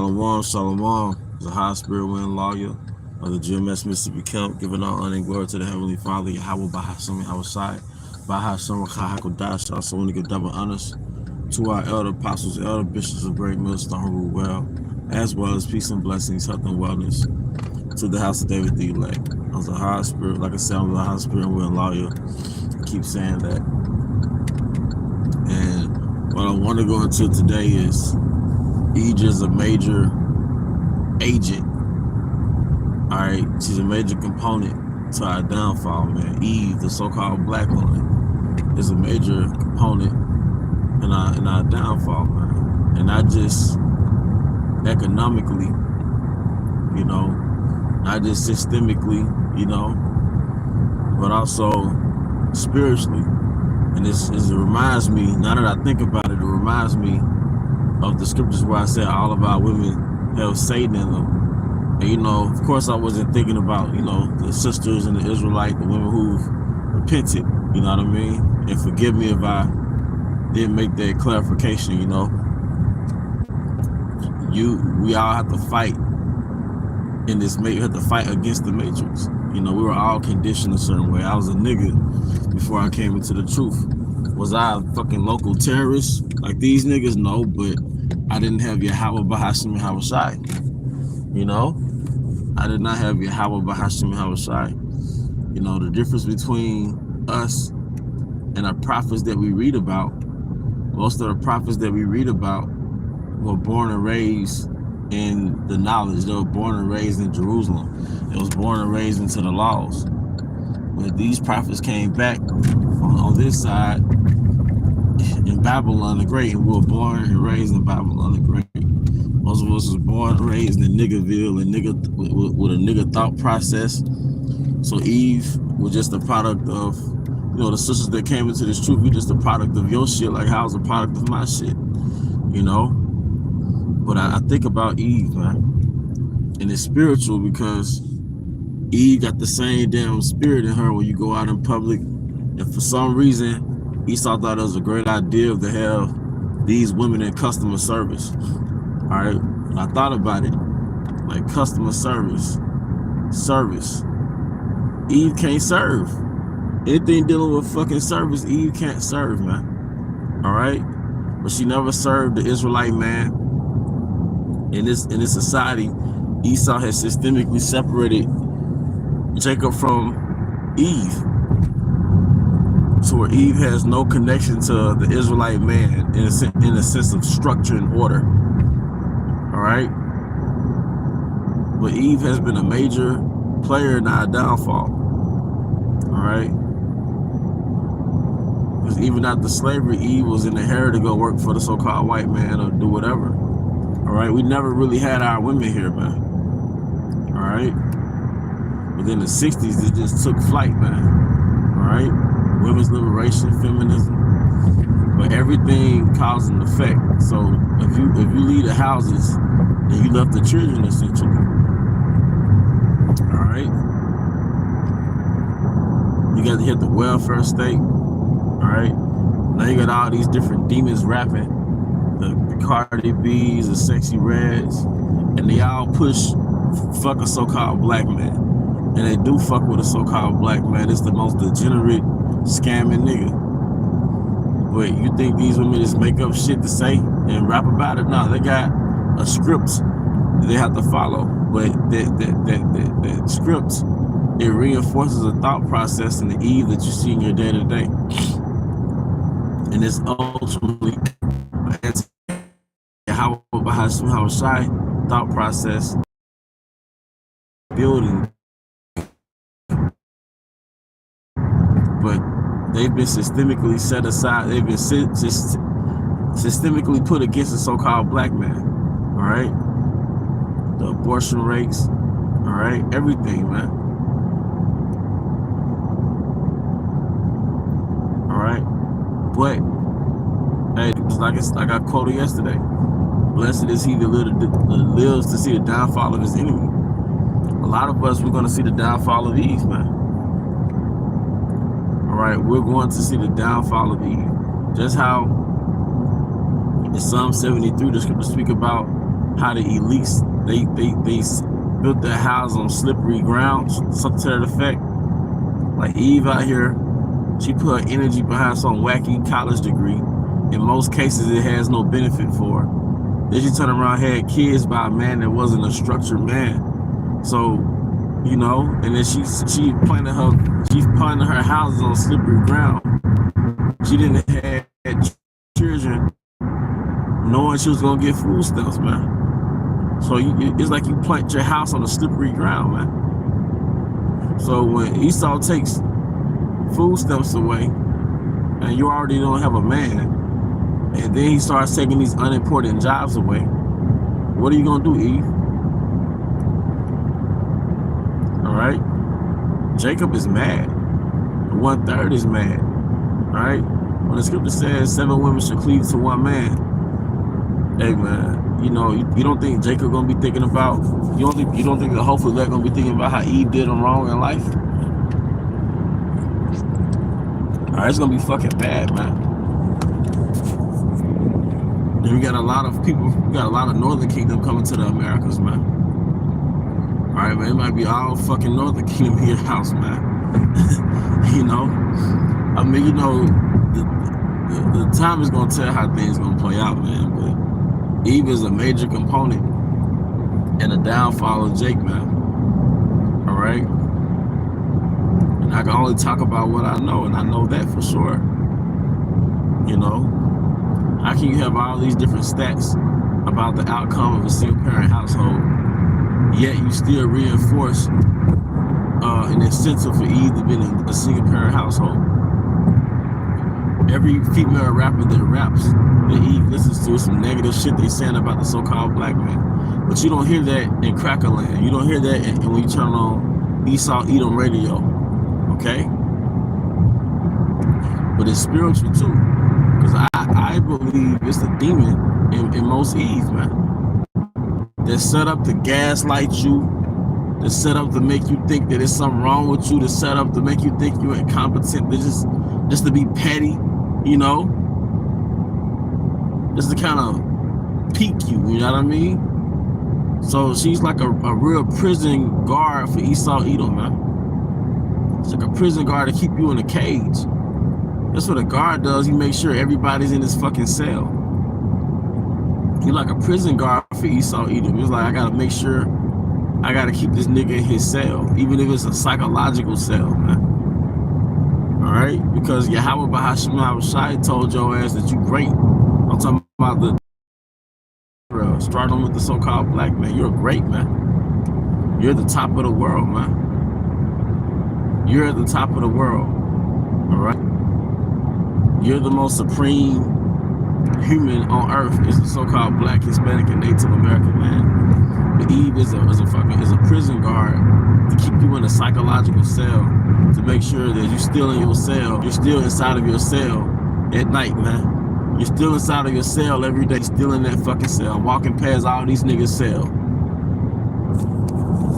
Shalom, shalom. The high spirit wind lawyer of the GMS Mississippi Camp, giving all honor and glory to the Heavenly Father, Yahweh Bahashem Yahweh Bahashem Hakodash, also want to give double honors to our elder apostles, elder bishops of Great Millstone who rule well as peace and blessings, health and wellness to the house of David the elect. I was a high spirit, like I said, I'm a high spirit wind lawyer. I keep saying that. And what I want to go into today is Eve is a major agent. All right, she's a major component to our downfall, man. Eve, the so-called black woman, is a major component in our downfall, man. And not just economically, you know, not just systemically, you know, but also spiritually. And it reminds me, now that I think about it, it reminds me of the scriptures where I said all of our women have Satan in them. And, you know, of course I wasn't thinking about, you know, the sisters and the Israelite, the women who've repented, you know what I mean? And forgive me if I didn't make that clarification, you know. We all have to fight in this, we have to fight against the matrix. You know, we were all conditioned a certain way. I was a nigga before I came into the truth. Was I a fucking local terrorist like these niggas? No, but I didn't have Yahweh Bahashim Hawashai. You know? I did not have Yahweh Bahashim Hawashai. You know, the difference between us and the prophets that we read about, most of the prophets that we read about were born and raised in the knowledge. They were born and raised in Jerusalem. They was born and raised into the laws. When these prophets came back on this side in Babylon the Great, and we were born and raised in Babylon the Great. Most of us was born and raised in Niggerville and with a nigger thought process. So Eve was just a product of, you know, the sisters that came into this truth. We just a product of your shit, like how I was a product of my shit, you know. But I think about Eve, man, and it's spiritual because Eve got the same damn spirit in her when you go out in public. And for some reason, Esau thought it was a great idea to have these women in customer service. All right, and I thought about it, like customer service. Eve can't serve. Anything dealing with fucking service, Eve can't serve, man. All right, but she never served the Israelite man. In this society, Esau has systemically separated Jacob from Eve, so where Eve has no connection to the Israelite man in a sense of structure and order. All right, but Eve has been a major player in our downfall. All right, because even after slavery, Eve was in the hair to go work for the so-called white man or do whatever. All right, we never really had our women here, man. All right, but in the 60s, it just took flight, man. All right, women's liberation, feminism, but everything cause and effect. So if you leave the houses, then you left the children essentially. All right, you got to hit the welfare state. All right, now you got all these different demons rapping. The Cardi B's, the Sexy Reds, and they all push fuck a so-called black man. And they do fuck with a so-called black man. It's the most degenerate, scamming nigga. But you think these women just make up shit to say and rap about it? No, they got a script they have to follow. But that script, it reinforces a thought process in the Eve that you see in your day-to-day. And it's ultimately how shy thought process building, but they've been systemically set aside. They've been systemically put against the so-called black man. All right, the abortion rates. All right, everything, man. All right, but hey, like I quoted yesterday. Blessed is he that lives to see the downfall of his enemy. A lot of us, we're going to see the downfall of Eve, man. All right, we're going to see the downfall of Eve. Just how in Psalm 73, the scriptures speak about how the elites they built their house on slippery ground, something to that effect. Like Eve out here, she put her energy behind some wacky college degree. In most cases, it has no benefit for her. Then she turned around, had kids by a man that wasn't a structured man. So, you know, and then she planted her houses on slippery ground. She didn't have children, knowing she was gonna get food stamps, man. So it's like you plant your house on a slippery ground, man. So when Esau takes food stamps away, and you already don't have a man, and then he starts taking these unimportant jobs away, what are you gonna do, Eve? All right, Jacob is mad. 1/3 is mad. All right, when the scripture says 7 women should cleave to 1 man, hey man, you know, you don't think Jacob gonna be thinking about, you don't think that hopefully they're gonna be thinking about how Eve did him wrong in life? All right, it's gonna be fucking bad, man. And we got a lot of people, we got a lot of Northern Kingdom coming to the Americas, man. All right, man, it might be all fucking Northern Kingdom in your house, man. You know, I mean, you know, the time is gonna tell how things gonna play out, man. But Eve is a major component in the downfall of Jake, man. All right, and I can only talk about what I know, and I know that for sure. You know, how can you have all these different stats about the outcome of a single-parent household, yet you still reinforce an incentive for Eve to be in a single-parent household? Every female rapper that raps that Eve listens to is some negative shit they saying about the so-called black man. But you don't hear that in Crackerland. You don't hear that when you turn on Esau Edom radio, okay? But it's spiritual too, because I believe it's the demon in most Eve, man. They're set up to gaslight you. They're set up to make you think that there's something wrong with you. They're set up to make you think you're incompetent. They're just to be petty, you know? Just to kind of peak you, you know what I mean? So she's like a real prison guard for Esau Edom, man. It's like a prison guard to keep you in a cage. That's what a guard does. He makes sure everybody's in his fucking cell. He's like a prison guard for Esau Edom. He's like, I gotta make sure, I gotta keep this nigga in his cell, even if it's a psychological cell, man. All right? Because Yahweh Bahashim Shai told your ass that you great. I'm talking about the starting with the so-called black man. You're great, man. You're at the top of the world, man. You're at the top of the world. All right? You're the most supreme human on earth, is the so-called black, Hispanic, and Native American man. But Eve is a prison guard to keep you in a psychological cell, to make sure that you're still in your cell. You're still inside of your cell at night, man. You're still inside of your cell every day, still in that fucking cell, walking past all these niggas' cell.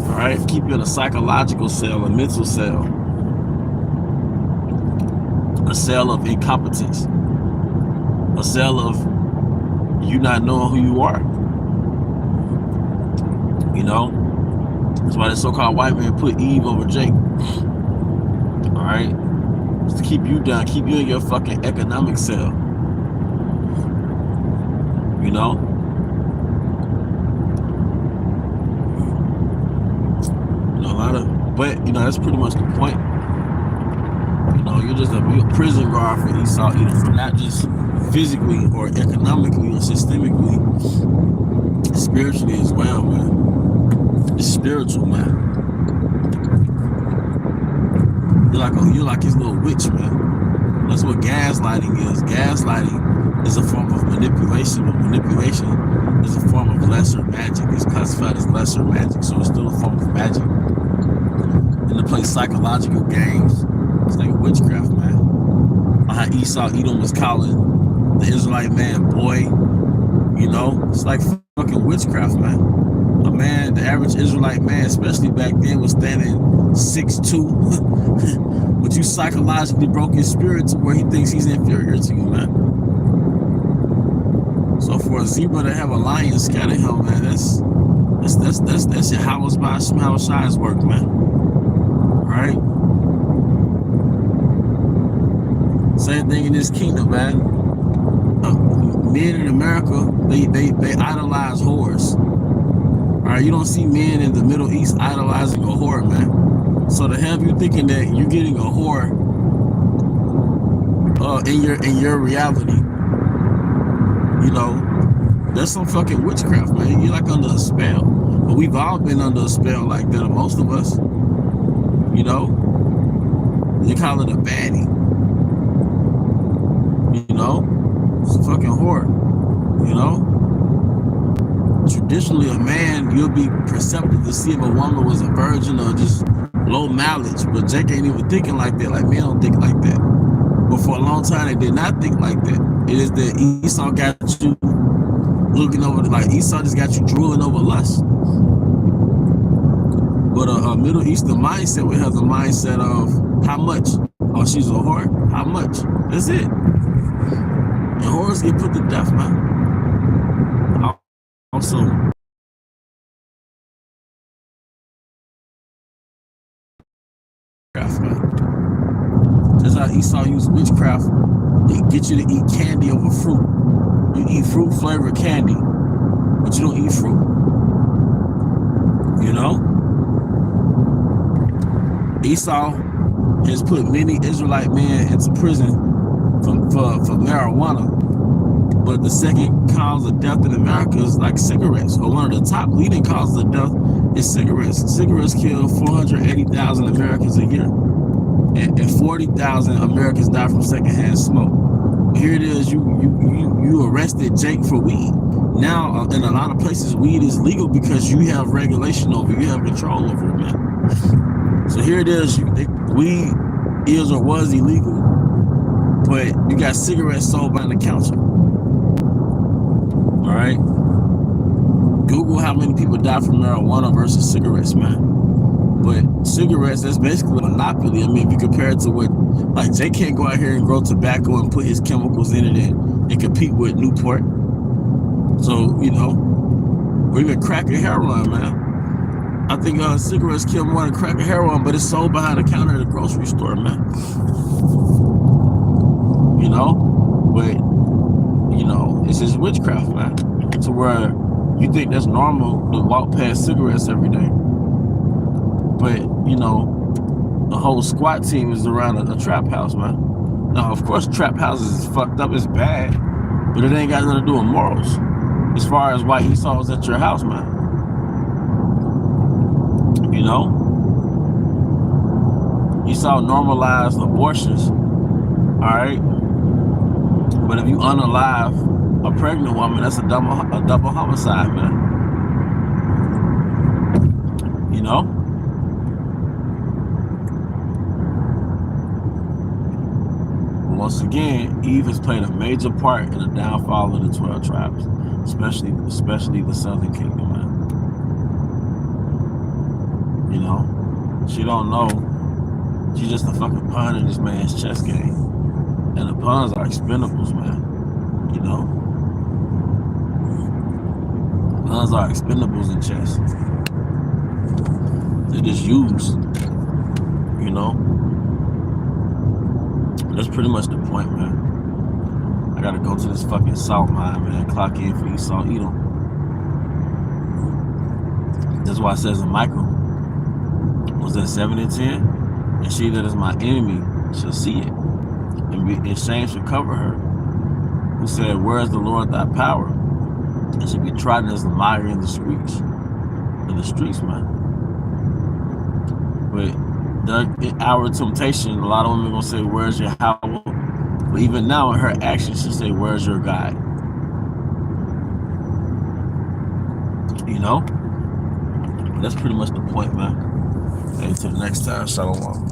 All right, keep you in a psychological cell, a mental cell, a cell of incompetence, a cell of you not knowing who you are. You know, that's why the so-called white man put Eve over Jake. All right, just to keep you down, keep you in your fucking economic cell. You know, but you know, that's pretty much the point. You know, you're just a prison guard for Esau Edom, not just physically or economically or systemically, spiritually as well, man. It's spiritual, man. You're like his little witch, man. That's what gaslighting is. Gaslighting is a form of manipulation, but manipulation is a form of lesser magic. It's classified as lesser magic, so it's still a form of magic. And to play psychological games, it's like witchcraft, man. How Esau Edom was calling the Israelite man boy, you know, it's like fucking witchcraft, man. A man, the average Israelite man, especially back then, was standing 6'2", but you psychologically broke his spirit to where he thinks he's inferior to you, man. So for a zebra to have a lion scatter him, man, that's your Howard's by Howard Shire's work, man. Right? Same thing in this kingdom, man. Men in America, they idolize whores. Alright, you don't see men in the Middle East idolizing a whore, man. So to have you thinking that you're getting a whore in your reality, you know, that's some fucking witchcraft, man. You're like under a spell. But we've all been under a spell like that, or most of us. You know? You call it a baddie. You know? It's a fucking whore. You know? Traditionally, a man, you'll be perceptive to see if a woman was a virgin or just low mileage. But Jake ain't even thinking like that. Like, men don't think like that. But for a long time, they did not think like that. It is that Esau got you looking over, like Esau just got you drooling over lust. But a Middle Eastern mindset would have the mindset of how much? Oh, she's a whore? How much? That's it. And whores get put to death, man. Also, that's how Esau used witchcraft to get you to eat candy over fruit. You eat fruit flavored candy, but you don't eat fruit. You know? Esau has put many Israelite men into prison for marijuana. But the second cause of death in America is like cigarettes, or one of the top leading causes of death is cigarettes. Cigarettes kill 480,000 Americans a year, and 40,000 Americans die from secondhand smoke. Here it is, you arrested Jake for weed. Now, in a lot of places, weed is legal because you have regulation over it, you have control over it, man. So here it is, weed is or was illegal, but you got cigarettes sold behind the counter. All right. Google how many people die from marijuana versus cigarettes, man. But cigarettes, that's basically a monopoly. I mean, if you compare it to what, like, Jay can't go out here and grow tobacco and put his chemicals in it and compete with Newport. So, you know, or even crack and heroin, man. I think cigarettes kill more than crack and heroin, but it's sold behind the counter at a grocery store, man. You know, but you know, it's just witchcraft, man. To where you think that's normal to walk past cigarettes every day. But, you know, the whole SWAT team is around a trap house, man. Now, of course, trap houses is fucked up, it's bad, but it ain't got nothing to do with morals. As far as why Esau was at your house, man. You know? Esau normalized abortions, all right? But if you unalive a pregnant woman, that's a double homicide, man. You know? Once again, Eve has played a major part in the downfall of the 12 tribes, especially the Southern Kingdom, man. You know? She don't know. She's just a fucking pawn in this man's chess game. And the pawns are expendables, man. You know? Pawns are expendables in chess. They're just used. You know? That's pretty much the point, man. I gotta go to this fucking salt mine, man. Clock in for Esau Edom. That's why it says in Michael was that 7 and 10, and she that is my enemy shall see it, and shame shall cover her. Who said, where is the Lord thy power? And should be trodden as the mire in the streets, man. But the hour of temptation, a lot of women gonna say, where's your Yahweh? But even now in her actions, she say, where's your God? You know? That's pretty much the point, man. Hey, till the next time, shalom.